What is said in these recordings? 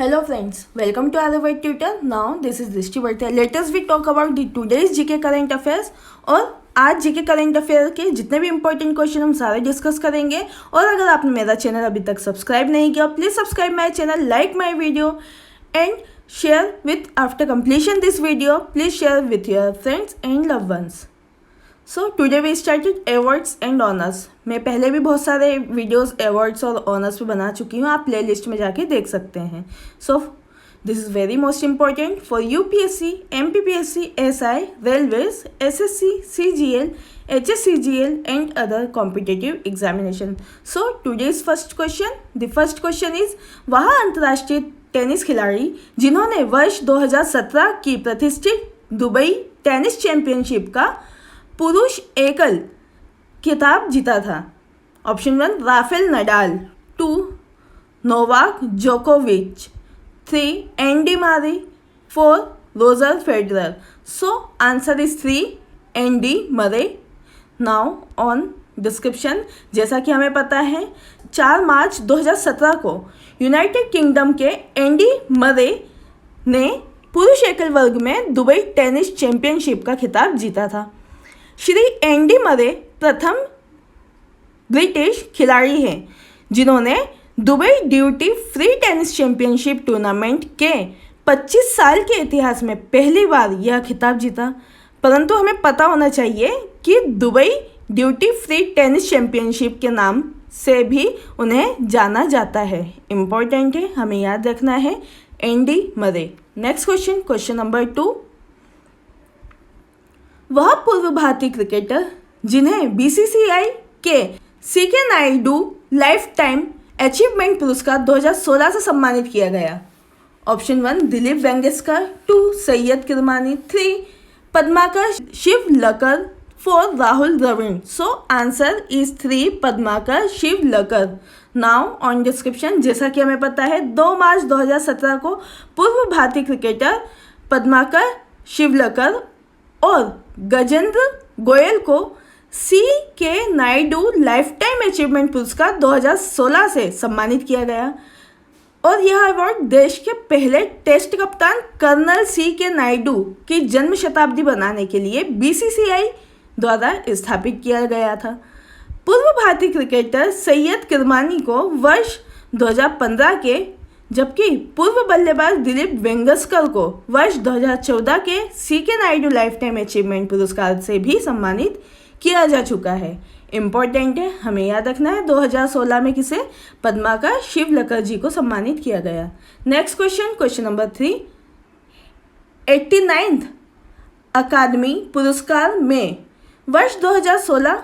Hello friends, welcome to Arabic Tutor. Now this is Drishti Bhartia. Let us we talk about the today's GK current affairs और आज GK current affair के जितने भी important question हम सारे discuss करेंगे। और अगर आपने मेरा चैनल अभी तक सब्सक्राइब नहीं किया, please subscribe my channel, like my video and share with after completion this video please share with your friends and love once. So today we started awards and honours. मैं पहले भी बहुत सारे videos awards और honours पे बना चुकी हूँ, आप प्ले लिस्ट में जाके देख सकते हैं। So this is very most important for UPSC, MPPSC, SI, railways, SSC, CGL, HSCGL and other competitive examination. So today's first question, the first question is वह अंतर्राष्ट्रीय टेनिस खिलाड़ी जिन्होंने वर्ष 2017 की प्रतिष्ठित दुबई टेनिस चैंपियनशिप का पुरुष एकल खिताब जीता था। ऑप्शन 1 राफेल नडाल, 2 नोवाक जोकोविच, 3 एंडी मारी, 4 Roger Federer. So answer is 3 Andy Murray. Now on description, जैसा कि हमें पता है 4 मार्च 2017 को यूनाइटेड किंगडम के एंडी मरे ने पुरुष एकल वर्ग में दुबई टेनिस चैंपियनशिप का खिताब जीता था। श्री एंडी मरे प्रथम ब्रिटिश खिलाड़ी हैं जिन्होंने Dubai duty free tennis championship tournament के 25 साल के इतिहास में पहली बार यह खिताब जीता। परंतु हमें पता होना चाहिए कि Dubai duty free tennis championship के नाम से भी उन्हें जाना जाता है। इम्पोर्टेंट है, हमें याद रखना है Andy Murray. Next question, question number 2। वह पूर्व भारतीय क्रिकेटर जिन्हें बीसीसीआई के CK Naidu life time achievement पुरस्कार 2016 से सम्मानित किया गया। Option 1 Dilip Vengsarkar, 2 Syed Kirmani, 3 Padmakar Shivalkar, 4 Rahul Dravid. So answer is 3 Padmakar Shivalkar. Now on description, जैसा कि हमें पता है 2 मार्च 2017 को पूर्व भारतीय क्रिकेटर पद्माकर शिवलकर और गजेंद्र गोयल को सी के नायडू लाइफ टाइम अचीवमेंट पुरस्कार 2016 से सम्मानित किया गया। और यह अवार्ड देश के पहले टेस्ट कप्तान कर्नल सी के नायडू की जन्म शताब्दी बनाने के लिए बीसीसीआई द्वारा स्थापित किया गया था। पूर्व भारतीय क्रिकेटर सैयद किरमानी को वर्ष 2015 के, जबकि पूर्व बल्लेबाज दिलीप वेंगसरकर को वर्ष 2014 के CK Naidu life time achievement पुरस्कार से भी सम्मानित किया जा चुका है। इम्पोर्टेंट है, हमें याद रखना है 2016 में किसे, पद्माकर शिवलकर जी को सम्मानित किया गया। Next question, question number 3। 89th अकादमी पुरस्कार में वर्ष 2016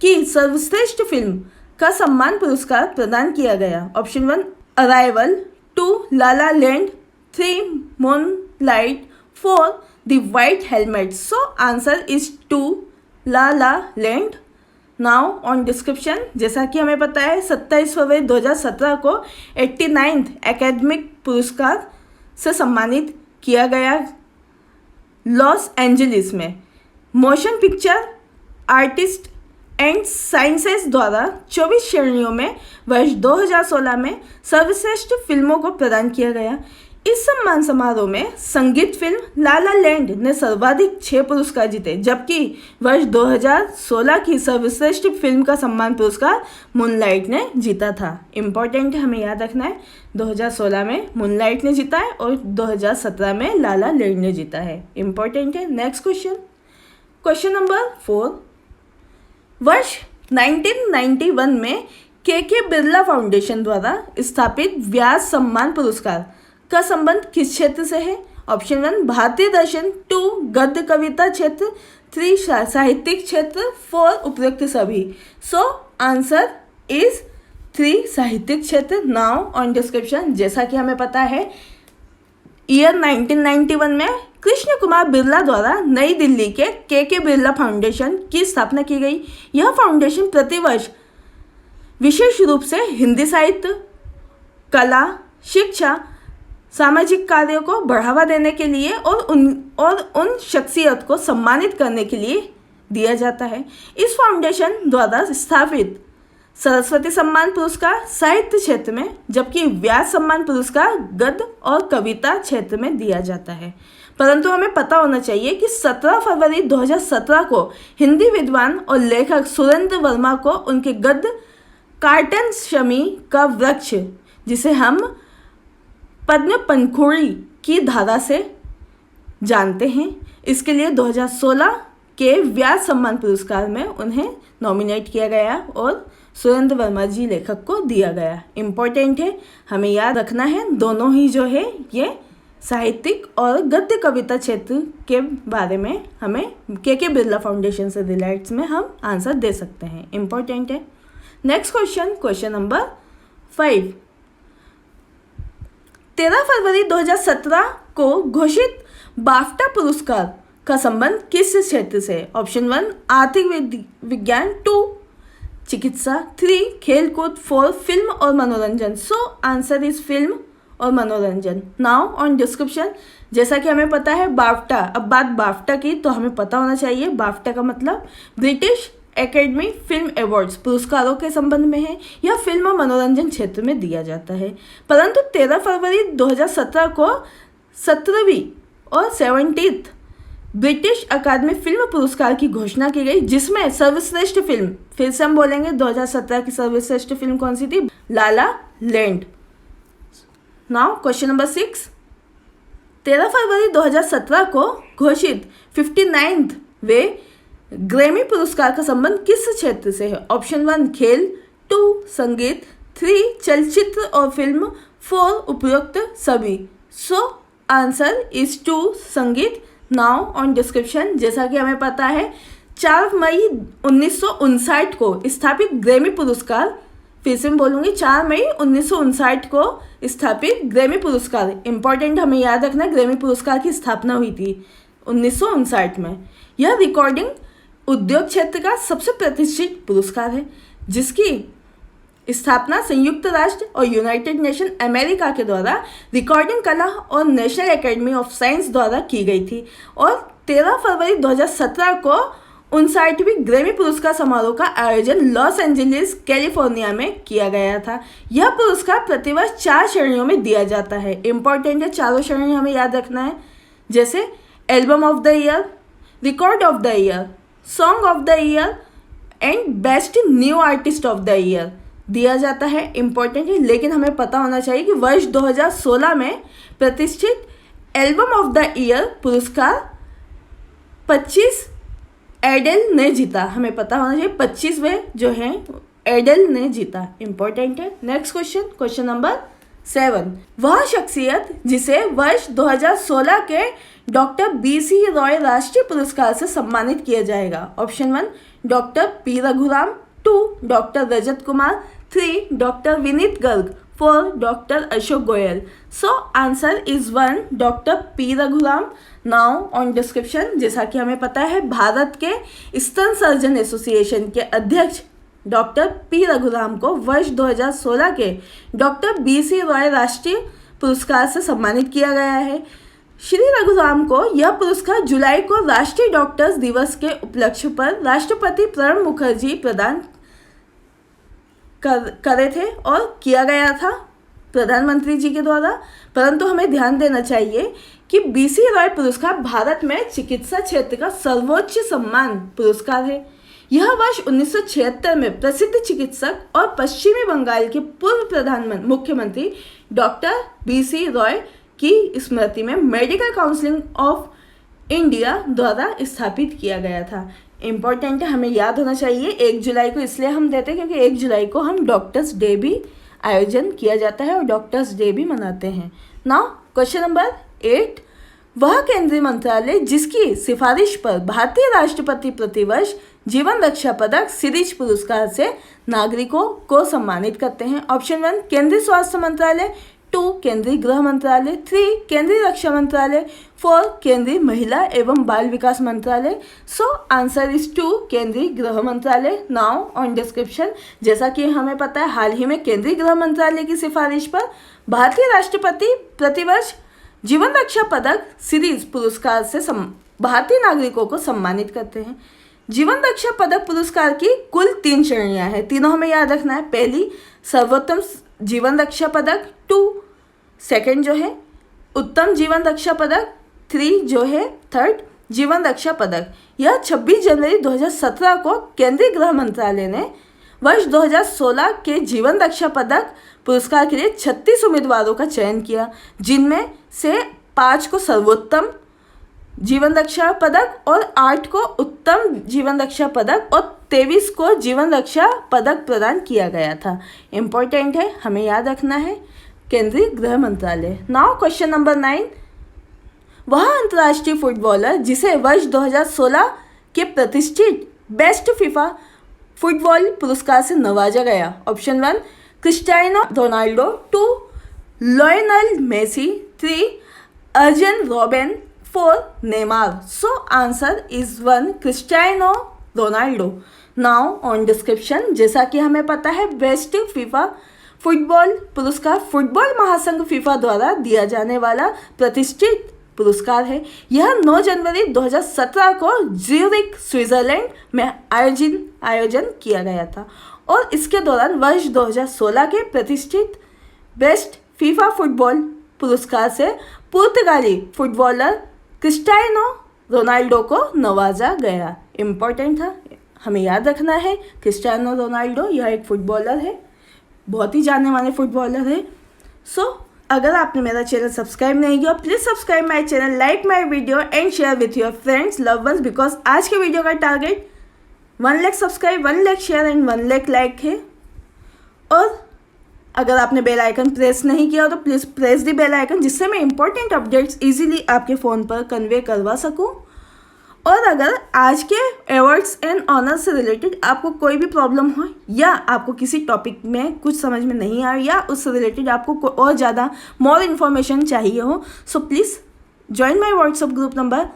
की सर्वश्रेष्ठ फिल्म का सम्मान पुरस्कार प्रदान किया गया। Option 1 arrival, 2 Lala land, 3 moonlight, 4 the white helmet. So answer is 2 Lala land. Now on description, जैसा कि हमें पता है 27 फरवरी 2017 को 89th एकेडमिक पुरस्कार से सम्मानित किया गया लॉस एंजलिस में। Motion picture artist and sciences द्वारा 24 श्रेणियों में वर्ष 2016 में सर्वश्रेष्ठ फिल्मों को प्रदान किया गया। इस सम्मान समारोह में संगीत फिल्म लाला लैंड ने सर्वाधिक 6 पुरस्कार जीते, जबकि वर्ष 2016 की सर्वश्रेष्ठ फिल्म का सम्मान पुरस्कार मूनलाइट ने जीता था। इम्पोर्टेंट है, हमें याद रखना है 2016 में मूनलाइट ने जीता है और 2017 में लाला लैंड ने जीता है। इम्पोर्टेंट है। Next question, question number 4। वर्ष 1991 में के बिरला फाउंडेशन द्वारा स्थापित व्यास सम्मान पुरस्कार का संबंध किस क्षेत्र से है। ऑप्शन 1 भारतीय दर्शन, 2 गद्य कविता क्षेत्र, 3 साहित्यिक क्षेत्र, 4 उपयुक्त सभी। सो आंसर इज 3 साहित्यिक क्षेत्र। नाउ ऑन डिस्क्रिप्शन, जैसा कि हमें पता है ईयर 1991 में कृष्ण कुमार बिरला द्वारा नई दिल्ली के बिरला फाउंडेशन की स्थापना की गई। यह फाउंडेशन प्रतिवर्ष विशेष रूप से हिंदी साहित्य, कला, शिक्षा, सामाजिक कार्यों को बढ़ावा देने के लिए और उन शख्सियत को सम्मानित करने के लिए दिया जाता है। इस फाउंडेशन द्वारा स्थापित सरस्वती सम्मान पुरस्कार साहित्य क्षेत्र में, जबकि व्यास सम्मान पुरस्कार गद्य और कविता क्षेत्र में दिया जाता है। परंतु हमें पता होना चाहिए कि 17 फरवरी 2017 को हिंदी विद्वान और लेखक सुरेंद्र वर्मा को उनके गद्य कार्टन शमी का वृक्ष, जिसे हम पद्म पंखुड़ी की धारा से जानते हैं, इसके लिए 2016 के व्यास सम्मान पुरस्कार में उन्हें नॉमिनेट किया गया और सुरेंद्र वर्मा जी लेखक को दिया गया। इम्पोर्टेंट है, हमें याद रखना है, दोनों ही जो है ये साहित्यिक और गद्य कविता क्षेत्र के बारे में हमें के बिरला फाउंडेशन से रिलेटेड में हम आंसर दे सकते हैं। इम्पोर्टेंट है। Next question, question number 5। 13 फरवरी 2017 को घोषित बाफ्टा पुरस्कार का संबंध किस क्षेत्र से? ऑप्शन 1 आर्थिक विज्ञान, 2 चिकित्सा, 3 खेलकूद, 4 फिल्म और मनोरंजन। सो आंसर इज फिल्म और मनोरंजन। नाउ ऑन डिस्क्रिप्शन, जैसा कि हमें पता है बाफ्टा, अब बात बाफ्टा की तो हमें पता होना चाहिए बाफ्टा का मतलब ब्रिटिश एकेडमी फिल्म अवार्ड्स पुरस्कारों के संबंध में है। यह फिल्म और मनोरंजन क्षेत्र में दिया जाता है। परंतु 13 फरवरी 2017 को 17वीं और 70th ब्रिटिश अकादमी फिल्म पुरस्कार की घोषणा की गई, जिसमें सर्वश्रेष्ठ फिल्म, फिर से हम बोलेंगे 2017 की सर्वश्रेष्ठ फिल्म कौन सी थी? लाला लैंड। Now question number 6। 13 फरवरी 2017 को घोषित 59वें ग्रैमी पुरस्कार का संबंध किस क्षेत्र से है? ऑप्शन 1 खेल, 2 संगीत, 3 चलचित्र और फिल्म, 4 उपयुक्त सभी। सो आंसर इज 2 संगीत। नाउ ऑन डिस्क्रिप्शन, जैसा कि हमें पता है 4 मई 1959 को स्थापित ग्रैमी पुरस्कार, फिर से मैं बोलूँगी 4 मई 1959 को स्थापित ग्रैमी पुरस्कार। इंपॉर्टेंट, हमें याद रखना, ग्रैमी पुरस्कार की स्थापना हुई थी 1959 में। यह रिकॉर्डिंग उद्योग क्षेत्र का सबसे प्रतिष्ठित पुरस्कार है, जिसकी स्थापना संयुक्त राष्ट्र और यूनाइटेड नेशन अमेरिका के द्वारा रिकॉर्डिंग कला और नेशनल एकेडमी ऑफ साइंस द्वारा की गई थी। और 13 फरवरी 2017 को 59वीं ग्रैमी पुरस्कार समारोह का आयोजन लॉस एंजलिस कैलिफोर्निया में किया गया था। यह पुरस्कार प्रतिवर्ष 4 श्रेणियों में दिया जाता है। इंपॉर्टेंट है, चारों श्रेणी हमें याद रखना है, जैसे album of the year, record of the year, song of the year and best new artist of the year दिया जाता है। इंपॉर्टेंट है, लेकिन हमें पता होना चाहिए कि वर्ष 2016 में प्रतिष्ठित एल्बम ऑफ द ईयर पुरस्कार 25 एडेल ने जीता। हमें पता होना चाहिए 25वें जो है एडेल ने जीता। इंपॉर्टेंट है। Next question, question number 7। वह शख्सियत जिसे वर्ष 2016 के डॉक्टर BC रॉय राष्ट्रीय पुरस्कार से सम्मानित किया जाएगा? Option 1 doctor P Raghuram, 2 doctor Rajat Kumar, 3 doctor Vineet Garg, 4 doctor Ashok Goyal. So answer is 1 doctor P Raghuram. Now on description, जैसा कि हमें पता है भारत के स्तन सर्जन एसोसिएशन के अध्यक्ष डॉक्टर P रघुराम को वर्ष 2016 के डॉक्टर BC रॉय राष्ट्रीय पुरस्कार से सम्मानित किया गया है। श्री रघुराम को यह पुरस्कार जुलाई को राष्ट्रीय डॉक्टर्स दिवस के उपलक्ष्य पर राष्ट्रपति प्रणब मुखर्जी प्रदान करे थे और किया गया था प्रधानमंत्री जी के द्वारा। परंतु हमें ध्यान देना चाहिए कि BC रॉय पुरस्कार भारत में चिकित्सा क्षेत्र का सर्वोच्च सम्मान पुरस्कार है। यह वर्ष 1976 में प्रसिद्ध चिकित्सक और पश्चिमी बंगाल के पूर्व मुख्यमंत्री डॉक्टर BC रॉय की स्मृति में मेडिकल काउंसिल ऑफ इंडिया द्वारा स्थापित किया गया था। इम्पॉर्टेंट है, हमें याद होना चाहिए 1 जुलाई को इसलिए हम देते हैं क्योंकि 1 जुलाई को हम डॉक्टर्स डे भी आयोजन किया जाता है और डॉक्टर्स डे भी मनाते हैं। Now question number 8। वह केंद्रीय मंत्रालय जिसकी सिफारिश पर भारतीय राष्ट्रपति प्रतिवर्ष जीवन रक्षा पदक सीरीज पुरस्कार से नागरिकों को सम्मानित करते हैं? ऑप्शन 1 केंद्रीय स्वास्थ्य मंत्रालय, 2 केंद्रीय गृह मंत्रालय, 3 केंद्रीय रक्षा मंत्रालय, 4 केंद्रीय महिला एवं बाल विकास मंत्रालय। सो आंसर इज 2 केंद्रीय गृह मंत्रालय। नाउ ऑन डिस्क्रिप्शन, जैसा कि हमें पता है हाल ही में केंद्रीय गृह मंत्रालय की सिफारिश पर भारतीय राष्ट्रपति प्रतिवर्ष जीवन रक्षा पदक सीरीज पुरस्कार से भारतीय नागरिकों को सम्मानित करते हैं। जीवन रक्षा पदक पुरस्कार की कुल 3 श्रेणियां हैं, तीनों हमें याद रखना है। पहली सर्वोत्तम जीवन रक्षा पदक, 2 सेकंड जो है उत्तम जीवन रक्षा पदक, 3 जो है थर्ड जीवन रक्षा पदक। यह 26 जनवरी 2017 को केंद्रीय गृह मंत्रालय ने वर्ष 2016 के जीवन रक्षा पदक पुरस्कार के लिए 36 उम्मीदवारों का चयन किया, जिनमें से 5 को सर्वोत्तम जीवन रक्षा पदक और 8 को उत्तम जीवन रक्षा पदक और 23 को जीवन रक्षा पदक प्रदान किया गया था। इम्पोर्टेंट है, हमें याद रखना है, केंद्रीय गृह मंत्रालय। नाउ क्वेश्चन नंबर 9, वह अंतर्राष्ट्रीय फुटबॉलर जिसे वर्ष 2016 के प्रतिष्ठित बेस्ट फीफा फुटबॉल पुरस्कार से नवाजा गया। Option 1 Cristiano Ronaldo, 2 Lionel Messi, 3 Arjen Robben, 4 Neymar. So answer is 1 Cristiano Ronaldo. Now on description, जैसा कि हमें पता है बेस्ट फीफा फुटबॉल पुरस्कार फुटबॉल महासंघ फीफा द्वारा दिया जाने वाला प्रतिष्ठित पुरस्कार है। यह 9 जनवरी 2017 को ज्यूरिख स्विट्जरलैंड में आयोजन किया गया था और इसके दौरान वर्ष 2016 के प्रतिष्ठित बेस्ट फीफा फुटबॉल पुरस्कार से पुर्तगाली फुटबॉलर क्रिस्टियानो रोनाल्डो को नवाजा गया। इम्पोर्टेंट था, हमें याद रखना है, क्रिस्टियानो रोनाल्डो यह एक फुटबॉलर है, बहुत ही जाने माने फुटबॉलर है। सो अगर आपने मेरा चैनल सब्सक्राइब नहीं किया, please subscribe my channel, like my video and share with your friends, love once, because आज के वीडियो का target 1 lakh subscribe, 1 lakh share and 1 lakh like है। और अगर आपने बेल आइकन प्रेस नहीं किया तो please press the bell icon, जिससे मैं इंपॉर्टेंट अपडेट्स इजीली आपके फ़ोन पर कन्वे करवा सकूं। और अगर आज के अवार्ड्स एंड ऑनर्स से रिलेटेड आपको कोई भी प्रॉब्लम हो या आपको किसी टॉपिक में कुछ समझ में नहीं आए या उससे रिलेटेड आपको और ज़्यादा मोर इन्फॉर्मेशन चाहिए हो, so please join my WhatsApp group number.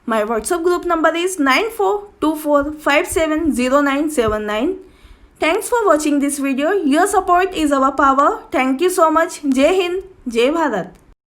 My WhatsApp group number is 9424570979। Thanks for watching this video. Your support is our power. Thank you so much. जय हिंद, जय भारत।